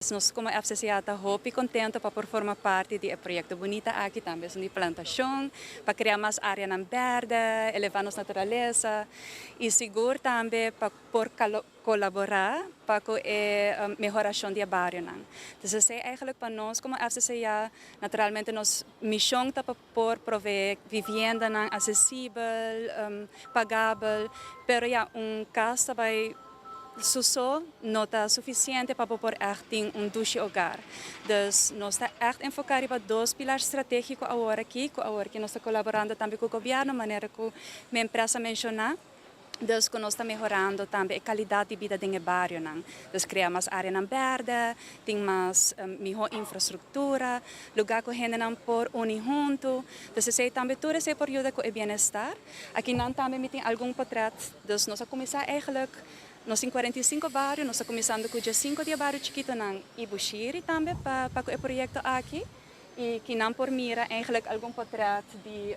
Nós, como FCCA, está muito contente para formar parte do projeto Bonita aqui também, de plantação, para criar mais área na verde, elevar nossa natureza e seguro também para colaborar para a melhoração do bairro. Então, é eigenlijk para nós, como FCCA, naturalmente, nossa missão está para prover vivenda acessível, pagável, mas caso vai Suso não está suficiente para pôr echt douche hogar. Dus nós está echt enfocado para dois pilares estratégicos agora que nós está colaborando também com o governo, de maneira que a empresa mencionou. Dus nós está melhorando também a qualidade de vida do bairro. Dus criar mais área verde, tem mais melhor infraestrutura, lugar que a gente não pode unir junto. Dus é também tudo esse período com o bem-estar. Aqui não também tem algum portrait. Dus nós começar eigenlijk nós em 45 bairros, nós estamos começando com 5 de bairros chiquitos em Ibushiri também para o projeto aqui. E que não por mira, eigenlijk algum portrait de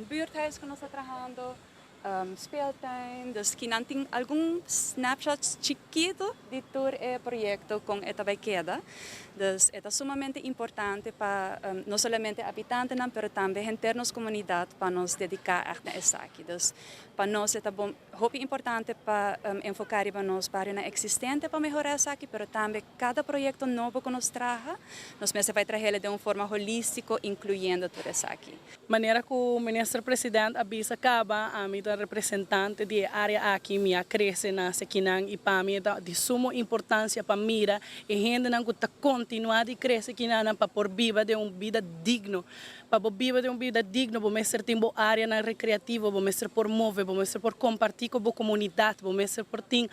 buurthuis que nós estamos trabalhando, speeltuin. Dus que não tem algum snapshot chiquito de todo o projeto com esta queda. Dus é sumamente importante para não somente habitantes, mas também internos comunidade para nos dedicar a isso aqui. Dus para nós é muito importante para enfocar para nós bairros existentes para melhorar isso aqui, mas também cada projeto novo que nos traga, nós vai trazer de uma forma holística, incluindo tudo isso aqui. Maneira que o ministro-presidente avisa acaba a mim representante de área aqui minha cresce na Sequinan e para mim de suma importância para mira e gente não está continuar de crescer aqui na para por viva de uma vida digno para viver de uma vida digna para mestre tem boa área na recreativa para mestre por mover para mestre por compartilhar com a comunidade para mestre por ter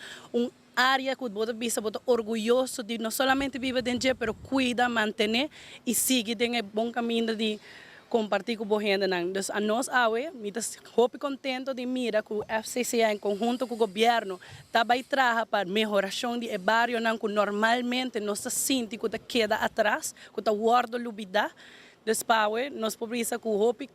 área que você bisa você orgulhoso de não somente viver dentro mas cuida manter e seguir em bom caminho de compartilhar com a gente. Então, a nós, me muito contente de mirar que o FCCA, em conjunto com o governo, está trabalhando para a melhoração do bairro, que normalmente nós sentimos que queda atrás, que está guardando lubida. Então, nós precisamos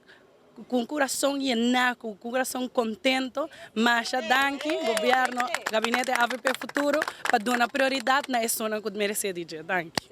com o coração llenado, com o coração contente, mas danke, governo, gabinete AVP Futuro, para dar prioridade na zona que merece. Danke.